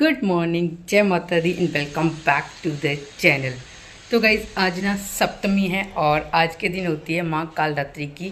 Good morning, जय माता दी and welcome back to the channel. तो गाइज़ आज ना सप्तमी है और आज के दिन होती है माँ कालरात्रि की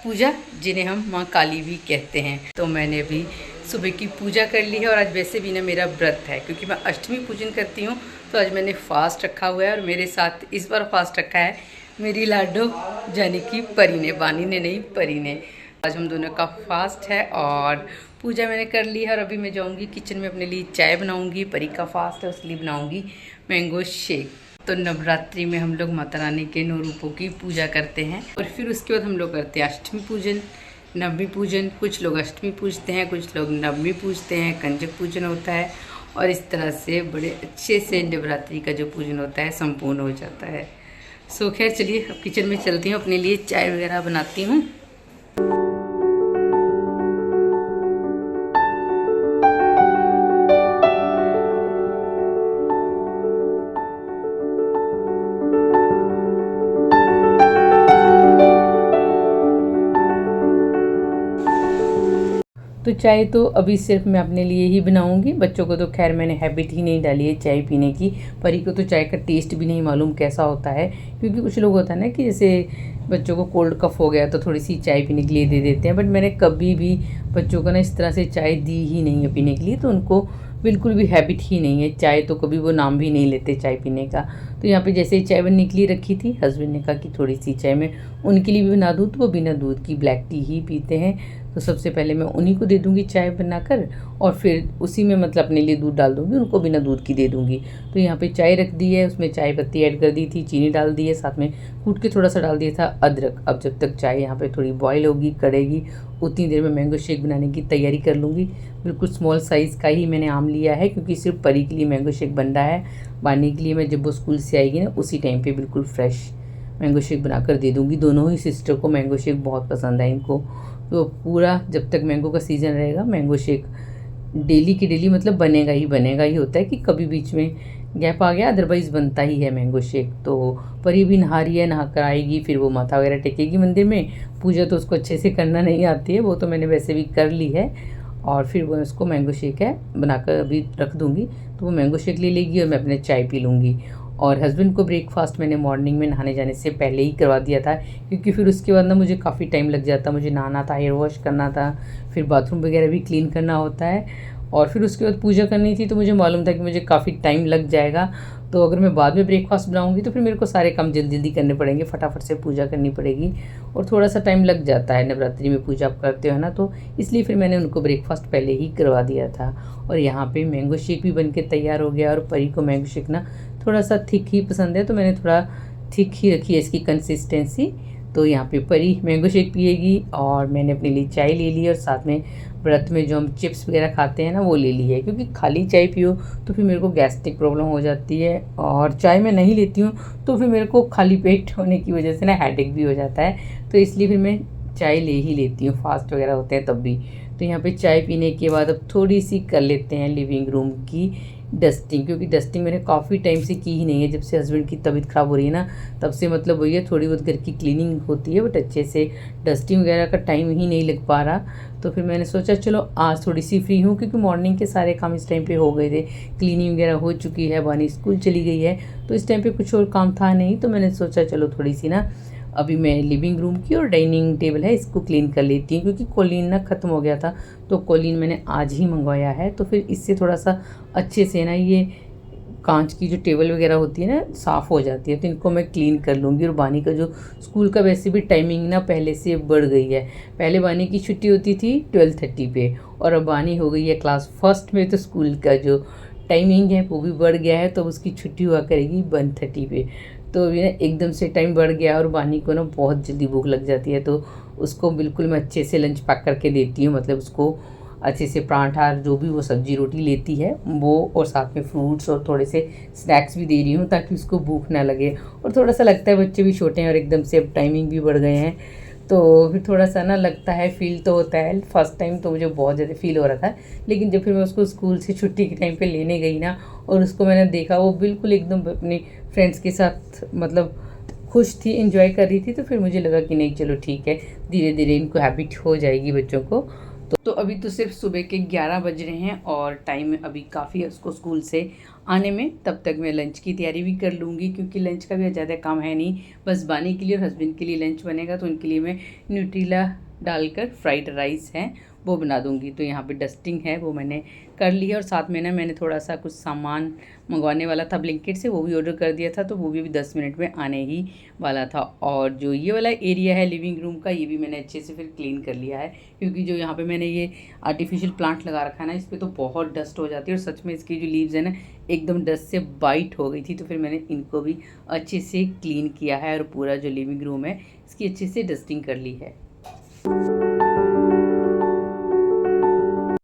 पूजा, जिन्हें हम माँ काली भी कहते हैं। तो मैंने अभी सुबह की पूजा कर ली है और आज वैसे भी ना मेरा व्रत है क्योंकि मैं अष्टमी पूजन करती हूँ। तो आज मैंने फास्ट रखा हुआ है और मेरे साथ इस बार फास्ट रखा है मेरी लाडो यानी कि परी ने, बानी ने नहीं परी ने। आज हम दोनों का फास्ट है और पूजा मैंने कर ली है और अभी मैं जाऊंगी किचन में अपने लिए चाय बनाऊंगी। परी का फास्ट है, उसके लिए बनाऊंगी मैंगो शेक। तो नवरात्रि में हम लोग माता रानी के 9 रूपों की पूजा करते हैं और फिर उसके बाद हम लोग करते हैं अष्टमी पूजन, नवमी पूजन। कुछ लोग अष्टमी पूजते हैं, कुछ लोग नवमी पूजते हैं, कंजक पूजन होता है और इस तरह से बड़े अच्छे से नवरात्रि का जो पूजन होता है संपूर्ण हो जाता है। सो खैर चलिए अब किचन में चलती हूँ, अपने लिए चाय वगैरह बनाती हूँ। तो चाय तो अभी सिर्फ मैं अपने लिए ही बनाऊंगी, बच्चों को तो खैर मैंने हैबिट ही नहीं डाली है चाय पीने की। परी को तो चाय का टेस्ट भी नहीं मालूम कैसा होता है, क्योंकि कुछ लोग होता है ना कि जैसे बच्चों को कोल्ड कफ हो गया तो थोड़ी सी चाय पीने के लिए दे देते हैं, बट मैंने कभी भी बच्चों को ना इस तरह से चाय दी ही नहीं है पीने के लिए। तो उनको बिल्कुल भी हैबिट ही नहीं है चाय, तो कभी वो नाम भी नहीं लेते चाय पीने का। तो यहाँ पे जैसे ही चाय बनने के लिए रखी थी, हस्बैंड ने कहा कि थोड़ी सी चाय मैं उनके लिए भी बना दूँ, तो वो बिना दूध की ब्लैक टी ही पीते हैं। तो सबसे पहले मैं उन्हीं को दे दूँगी चाय बनाकर और फिर उसी में मतलब अपने लिए दूध डाल दूँगी, उनको बिना दूध की दे दूँगी। तो यहाँ पे चाय रख दी है, उसमें चाय पत्ती ऐड कर दी थी, चीनी डाल दी है, साथ में कूट के थोड़ा सा डाल दिया था अदरक। अब जब तक चाय यहाँ पे थोड़ी बॉयल होगी, कड़ेगी, उतनी देर में मैंगो शेक बनाने की तैयारी कर लूँगी। बिल्कुल स्मॉल साइज़ का ही मैंने आम लिया है क्योंकि सिर्फ परी के लिए मैंगो शेक बन रहा है। बानी के लिए मैं जब वो स्कूल से आएगी ना उसी टाइम पे बिल्कुल फ्रेश मैंगो शेक बनाकर दे दूँगी। दोनों ही सिस्टर को मैंगो शेक बहुत पसंद है इनको। तो पूरा जब तक मैंगो का सीज़न रहेगा मैंगो शेक डेली की डेली मतलब बनेगा ही होता है कि कभी बीच में गैप आ गया, अदरवाइज़ बनता ही है मैंगो शेक। तो परी भी नहा रही है, नहा कर आएगी, फिर वो माथा वगैरह टेकेगी मंदिर में। पूजा तो उसको अच्छे से करना नहीं आती है, वो तो मैंने वैसे भी कर ली है। और फिर वो उसको मैंगो शेक है बनाकर अभी रख दूँगी, तो वो मैंगो शेक ले लेगी और मैं अपने चाय पी लूँगी। और हस्बैंड को ब्रेकफास्ट मैंने मॉर्निंग में नहाने जाने से पहले ही करवा दिया था, क्योंकि फिर उसके बाद ना मुझे काफ़ी टाइम लग जाता, मुझे नहाना था, हेयर वॉश करना था, फिर बाथरूम वगैरह भी क्लीन करना होता है और फिर उसके बाद पूजा करनी थी। तो मुझे मालूम था कि मुझे काफ़ी टाइम लग जाएगा, तो अगर मैं बाद में ब्रेकफास्ट बनाऊंगी तो फिर मेरे को सारे काम जल्दी जल्दी करने पड़ेंगे, फटाफट से पूजा करनी पड़ेगी और थोड़ा सा टाइम लग जाता है नवरात्रि में पूजा आप करते हो ना। तो इसलिए फिर मैंने उनको ब्रेकफास्ट पहले ही करवा दिया था। और यहाँ पे मैंगो शेक भी बन के तैयार हो गया और परी को मैंगो शेक ना थोड़ा सा थिक ही पसंद है, तो मैंने थोड़ा थिक ही रखी है इसकी कंसिस्टेंसी। तो यहाँ पे परी मैंगो शेक पिएगी और मैंने अपने लिए चाय ले ली और साथ में व्रत में जो हम चिप्स वगैरह खाते हैं ना वो ले ली है, क्योंकि खाली चाय पियो तो फिर मेरे को गैस्ट्रिक प्रॉब्लम हो जाती है और चाय मैं नहीं लेती हूँ तो फिर मेरे को खाली पेट होने की वजह से ना हेडेक भी हो जाता है। तो इसलिए फिर मैं चाय ले ही लेती हूँ, फास्ट वगैरह होते हैं तब भी। तो यहाँ पे चाय पीने के बाद अब थोड़ी सी कर लेते हैं लिविंग रूम की डस्टिंग, क्योंकि डस्टिंग मैंने काफ़ी टाइम से की ही नहीं है। जब से हस्बैंड की तबीयत ख़राब हो रही है ना तब से मतलब वही है, थोड़ी बहुत घर की क्लीनिंग होती है बट अच्छे से डस्टिंग वगैरह का टाइम ही नहीं लग पा रहा। तो फिर मैंने सोचा चलो आज थोड़ी सी फ्री हूँ, क्योंकि मॉर्निंग के सारे काम इस टाइम पे हो गए थे, क्लीनिंग वगैरह हो चुकी है, बानी स्कूल चली गई है, तो इस टाइम पे कुछ और काम था नहीं। तो मैंने सोचा चलो थोड़ी सी ना अभी मैं लिविंग रूम की और डाइनिंग टेबल है इसको क्लीन कर लेती हूँ, क्योंकि कोलिन ना ख़त्म हो गया था, तो कोलिन मैंने आज ही मंगवाया है। तो फिर इससे थोड़ा सा अच्छे से ना ये कांच की जो टेबल वगैरह होती है ना साफ़ हो जाती है, तो इनको मैं क्लीन कर लूँगी। और बानी का जो स्कूल का वैसे भी टाइमिंग ना पहले से बढ़ गई है, पहले बानी की छुट्टी होती थी 12:30 पे और अब बानी हो गई है क्लास फर्स्ट में, तो स्कूल का जो टाइमिंग है वो भी बढ़ गया है, तो उसकी छुट्टी हुआ करेगी 1:30 पे। तो ये एकदम से टाइम बढ़ गया और बानी को ना बहुत जल्दी भूख लग जाती है, तो उसको बिल्कुल मैं अच्छे से लंच पैक करके देती हूँ, मतलब उसको अच्छे से पराठा जो भी वो सब्जी रोटी लेती है वो, और साथ में फ्रूट्स और थोड़े से स्नैक्स भी दे रही हूँ ताकि उसको भूख ना लगे। और थोड़ा सा लगता है बच्चे भी छोटे हैं और एकदम से अब टाइमिंग भी बढ़ गए हैं, तो फिर थोड़ा सा ना लगता है, फील तो होता है। फर्स्ट टाइम तो मुझे बहुत ज़्यादा फील हो रहा था, लेकिन जब फिर मैं उसको स्कूल से छुट्टी के टाइम पे लेने गई ना और उसको मैंने देखा वो बिल्कुल एकदम अपने फ्रेंड्स के साथ मतलब खुश थी, एंजॉय कर रही थी, तो फिर मुझे लगा कि नहीं चलो ठीक है, धीरे धीरे इनको हैबिट हो जाएगी बच्चों को। तो अभी तो सिर्फ सुबह के 11 बज रहे हैं और टाइम अभी काफ़ी है उसको स्कूल से आने में। तब तक मैं लंच की तैयारी भी कर लूँगी, क्योंकि लंच का भी ज़्यादा काम है नहीं, बस बानी के लिए और हस्बैंड के लिए लंच बनेगा। तो उनके लिए मैं न्यूट्रीला डालकर फ्राइड राइस है वो बना दूँगी। तो यहाँ पे डस्टिंग है वो मैंने कर ली है, और साथ में ना मैंने थोड़ा सा कुछ सामान मंगवाने वाला था ब्लिंकिट से, वो भी ऑर्डर कर दिया था। तो वो भी अभी 10 मिनट में आने ही वाला था। और जो ये वाला एरिया है लिविंग रूम का, ये भी मैंने अच्छे से फिर क्लीन कर लिया है, क्योंकि जो यहाँ पे मैंने ये आर्टिफिशियल प्लांट लगा रखा है ना, इस पर तो बहुत डस्ट हो जाती है। और सच में इसकी जो लीव्स है ना एकदम डस्ट से बाइट हो गई थी। तो फिर मैंने इनको भी अच्छे से क्लीन किया है और पूरा जो लिविंग रूम है इसकी अच्छे से डस्टिंग कर ली है।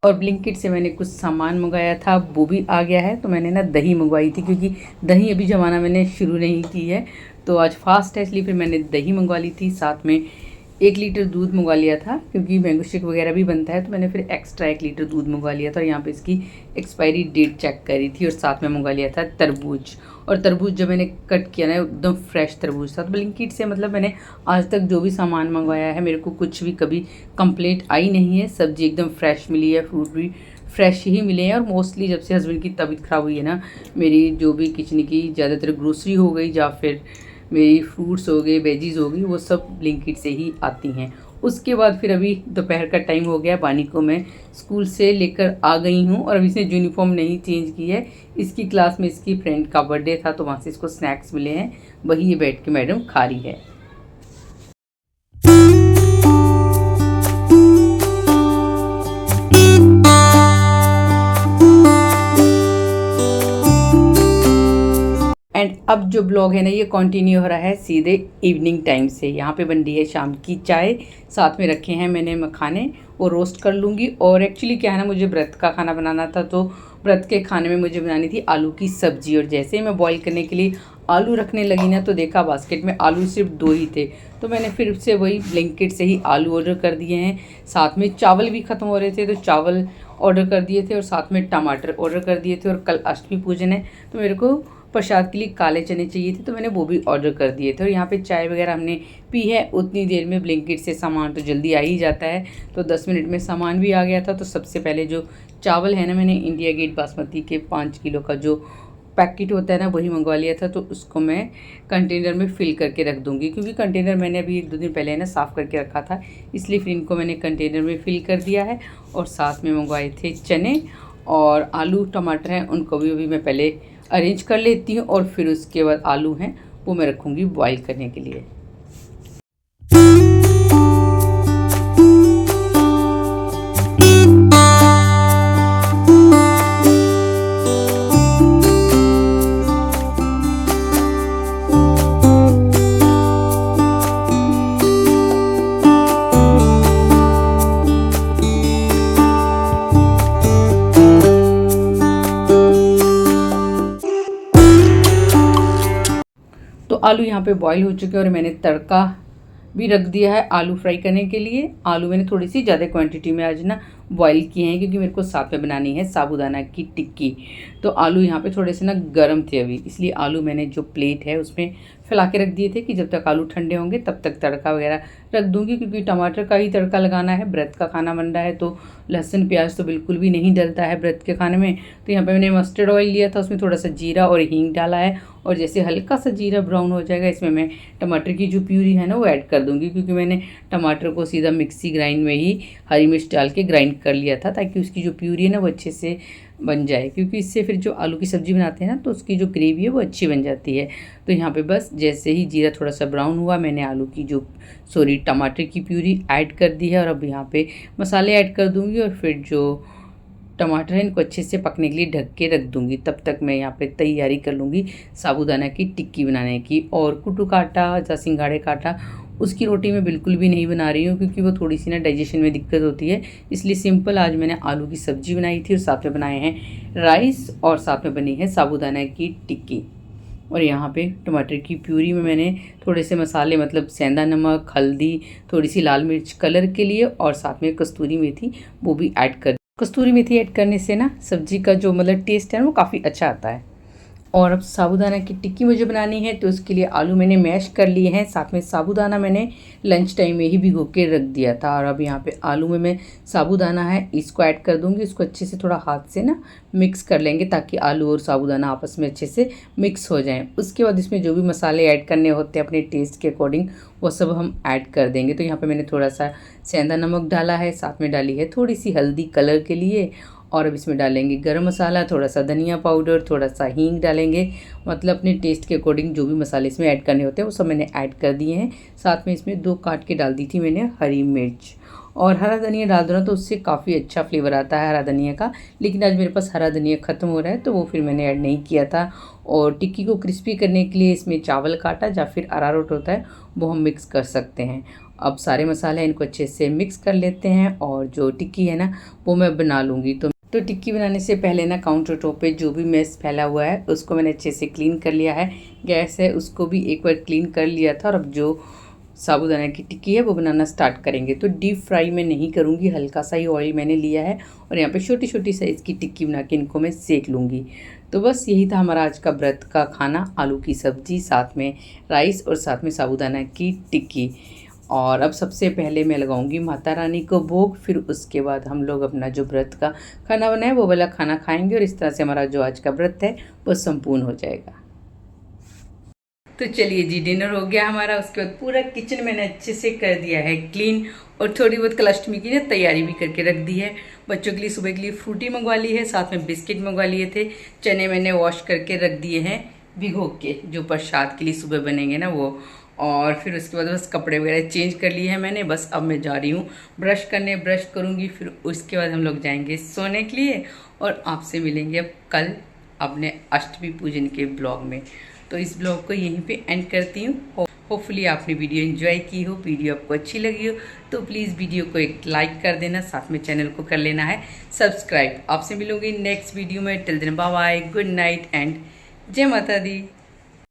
और ब्लिंकिट से मैंने कुछ सामान मंगाया था, वो भी आ गया है। तो मैंने ना दही मंगवाई थी, क्योंकि दही अभी जमाना मैंने शुरू नहीं की है, तो आज फास्ट है इसलिए फिर मैंने दही मंगवा ली थी। साथ में 1 लीटर दूध मंगवा लिया था, क्योंकि मैंगो शेक वगैरह भी बनता है। तो मैंने फिर एक्स्ट्रा 1 लीटर दूध मंगवा लिया था, और यहाँ पे इसकी एक्सपायरी डेट चेक करी थी। और साथ में मंगवा लिया था तरबूज। और तरबूज जब मैंने कट किया ना एकदम फ्रेश तरबूज था। तो ब्लिंकिट से मतलब मैंने आज तक जो भी सामान मंगवाया है मेरे को कुछ भी कभी कंप्लेंट आई नहीं है। सब्ज़ी एकदम फ्रेश मिली है, फ्रूट भी फ्रेश ही मिले हैं। और मोस्टली जब से हस्बैंड की तबीयत ख़राब हुई है ना, मेरी जो भी किचन की ज़्यादातर ग्रोसरी हो गई या फिर मेरी फ्रूट्स हो गए, वेजीज़ हो गई, वो सब ब्लिंकिट से ही आती हैं। उसके बाद फिर अभी दोपहर का टाइम हो गया, बानी को मैं स्कूल से लेकर आ गई हूँ। और अभी इसने यूनिफॉर्म नहीं चेंज की है, इसकी क्लास में इसकी फ्रेंड का बर्थडे था, तो वहाँ से इसको स्नैक्स मिले हैं, वही ये बैठ के मैडम खा रही है। एंड अब जो ब्लॉग है ना ये कंटिन्यू हो रहा है सीधे इवनिंग टाइम से। यहाँ पे बन रही है शाम की चाय, साथ में रखे हैं मैंने मखाने, वो रोस्ट कर लूँगी। और एक्चुअली क्या है ना, मुझे व्रत का खाना बनाना था, तो व्रत के खाने में मुझे बनानी थी आलू की सब्ज़ी। और जैसे ही मैं बॉईल करने के लिए आलू रखने लगी ना, तो देखा बास्केट में आलू सिर्फ 2 ही थे। तो मैंने फिर से वही ब्लिंकिट से ही आलू ऑर्डर कर दिए हैं। साथ में चावल भी ख़त्म हो रहे थे, तो चावल ऑर्डर कर दिए थे, और साथ में टमाटर ऑर्डर कर दिए थे। और कल अष्टमी पूजन है, तो मेरे को प्रसाद के लिए काले चने चाहिए थे, तो मैंने वो भी ऑर्डर कर दिए थे। और यहाँ पे चाय वगैरह हमने पी है, उतनी देर में ब्लिंकिट से सामान तो जल्दी आ ही जाता है। तो 10 मिनट में सामान भी आ गया था। तो सबसे पहले जो चावल है ना, मैंने इंडिया गेट बासमती के 5 किलो का जो पैकेट होता है ना, वही मंगवा लिया था। तो उसको मैं कंटेनर में फ़िल करके रख दूँगी, क्योंकि कंटेनर मैंने अभी 1-2 दिन पहले ना साफ़ करके रखा था, इसलिए फिर इनको मैंने कंटेनर में फ़िल कर दिया है। और साथ में मंगवाए थे चने और आलू टमाटर हैं, उनको भी अभी मैं पहले अरेंज कर लेती हूँ। और फिर उसके बाद आलू हैं वो मैं रखूँगी बॉईल करने के लिए। तो आलू यहाँ पे बॉईल हो चुके हैं, और मैंने तड़का भी रख दिया है आलू फ्राई करने के लिए। आलू मैंने थोड़ी सी ज़्यादा क्वांटिटी में आज ना बॉईल किए हैं, क्योंकि मेरे को साथ में बनानी है साबूदाना की टिक्की। तो आलू यहाँ पे थोड़े से ना गर्म थे अभी, इसलिए आलू मैंने जो प्लेट है उसमें फैला के रख दिए थे कि जब तक आलू ठंडे होंगे तब तक तड़का वगैरह रख दूँगी, क्योंकि टमाटर का ही तड़का लगाना है। व्रत का खाना बन रहा है, तो लहसुन प्याज तो बिल्कुल भी नहीं डलता है व्रत के खाने में। तो यहाँ पे मैंने मस्टर्ड ऑयल लिया था, उसमें थोड़ा सा जीरा और हींग डाला है। और जैसे हल्का सा जीरा ब्राउन हो जाएगा, इसमें मैं टमाटर की जो प्यूरी है ना वो ऐड कर दूँगी, क्योंकि मैंने टमाटर को सीधा मिक्सी ग्राइंड में ही हरी मिर्च डाल के ग्राइंड कर लिया था, ताकि उसकी जो प्यूरी है ना वो अच्छे से बन जाए, क्योंकि इससे फिर जो आलू की सब्ज़ी बनाते हैं ना, तो उसकी जो ग्रेवी है वो अच्छी बन जाती है। तो यहाँ पे बस जैसे ही जीरा थोड़ा सा ब्राउन हुआ, मैंने टमाटर की प्यूरी ऐड कर दी है। और अब यहाँ पे मसाले ऐड कर दूँगी, और फिर जो टमाटर है इनको अच्छे से पकने के लिए ढक के रख दूँगी। तब तक मैं यहाँ पे तैयारी कर लूँगी साबूदाना की टिक्की बनाने की। और कुटू का आटा या सिंघाड़े का आटा, उसकी रोटी मैं बिल्कुल भी नहीं बना रही हूँ, क्योंकि वो थोड़ी सी ना डाइजेशन में दिक्कत होती है। इसलिए सिंपल आज मैंने आलू की सब्ज़ी बनाई थी, और साथ में बनाए हैं राइस, और साथ में बनी है साबूदाना की टिक्की। और यहाँ पे टमाटर की प्यूरी में मैंने थोड़े से मसाले, मतलब सेंधा नमक, हल्दी, थोड़ी सी लाल मिर्च कलर के लिए, और साथ में कस्तूरी मेथी वो भी ऐड कर। कस्तूरी मेथी ऐड करने से ना सब्ज़ी का जो मतलब टेस्ट है वो काफ़ी अच्छा आता है। और अब साबूदाना की टिक्की मुझे बनानी है, तो उसके लिए आलू मैंने मैश कर लिए हैं, साथ में साबूदाना मैंने लंच टाइम में ही भिगो के रख दिया था। और अब यहाँ पे आलू में मैं साबूदाना है इसको ऐड कर दूँगी। इसको अच्छे से थोड़ा हाथ से ना मिक्स कर लेंगे ताकि आलू और साबूदाना आपस में अच्छे से मिक्स हो जाएं। उसके बाद इसमें जो भी मसाले ऐड करने होते हैं अपने टेस्ट के अकॉर्डिंग वो सब हम ऐड कर देंगे। तो यहाँ पे मैंने थोड़ा सा सेंधा नमक डाला है, साथ में डाली है थोड़ी सी हल्दी कलर के लिए, और अब इसमें डालेंगे गरम मसाला, थोड़ा सा धनिया पाउडर, थोड़ा सा हींग डालेंगे। मतलब अपने टेस्ट के अकॉर्डिंग जो भी मसाले इसमें ऐड करने होते हैं वो सब मैंने ऐड कर दिए हैं। साथ में इसमें 2 काट के डाल दी थी मैंने हरी मिर्च, और हरा धनिया डाल दो ना तो उससे काफ़ी अच्छा फ्लेवर आता है हरा धनिया का। लेकिन आज मेरे पास हरा धनिया ख़त्म हो रहा है तो वो फिर मैंने ऐड नहीं किया था। और टिक्की को क्रिस्पी करने के लिए इसमें चावल का आटा या फिर अरारोट होता है वो हम मिक्स कर सकते हैं। अब सारे मसाले इनको अच्छे से मिक्स कर लेते हैं, और जो टिक्की है ना वो मैं बना लूँगी। तो टिक्की बनाने से पहले ना काउंटर टॉप पे जो भी मेस फैला हुआ है उसको मैंने अच्छे से क्लीन कर लिया है। गैस है उसको भी एक बार क्लीन कर लिया था। और अब जो साबूदाना की टिक्की है वो बनाना स्टार्ट करेंगे। तो डीप फ्राई में नहीं करूँगी, हल्का सा ही ऑयल मैंने लिया है, और यहाँ पे छोटी छोटी साइज़ की टिक्की बना के इनको मैं सेक लूँगी। तो बस यही था हमारा आज का व्रत का खाना, आलू की सब्ज़ी, साथ में राइस और साथ में साबूदाना की टिक्की। और अब सबसे पहले मैं लगाऊंगी माता रानी को भोग, फिर उसके बाद हम लोग अपना जो व्रत का खाना बनाए वो वाला खाना खाएंगे, और इस तरह से हमारा जो आज का व्रत है वो संपूर्ण हो जाएगा। तो चलिए जी, डिनर हो गया हमारा। उसके बाद पूरा किचन मैंने अच्छे से कर दिया है क्लीन, और थोड़ी बहुत कलाष्टमी की ना तैयारी भी करके रख दी है। बच्चों के लिए सुबह के लिए फ्रूटी मंगवा ली है, साथ में बिस्किट मंगवा लिए थे। चने मैंने वॉश करके रख दिए हैं भिगो के, जो प्रसाद के लिए सुबह बनेंगे ना वो। और फिर उसके बाद बस कपड़े वगैरह चेंज कर लिए हैं मैंने। बस अब मैं जा रही हूँ ब्रश करने, ब्रश करूँगी, फिर उसके बाद हम लोग जाएंगे सोने के लिए, और आपसे मिलेंगे अब कल अपने अष्टमी पूजन के ब्लॉग में। तो इस ब्लॉग को यहीं पे एंड करती हूँ। होपफुली आपने वीडियो एंजॉय की हो, वीडियो आपको अच्छी लगी हो तो प्लीज़ वीडियो को एक लाइक कर देना, साथ में चैनल को कर लेना है सब्सक्राइब। आपसे मिलूंगी नेक्स्ट वीडियो में। Till then bye bye, good night and जय माता दी।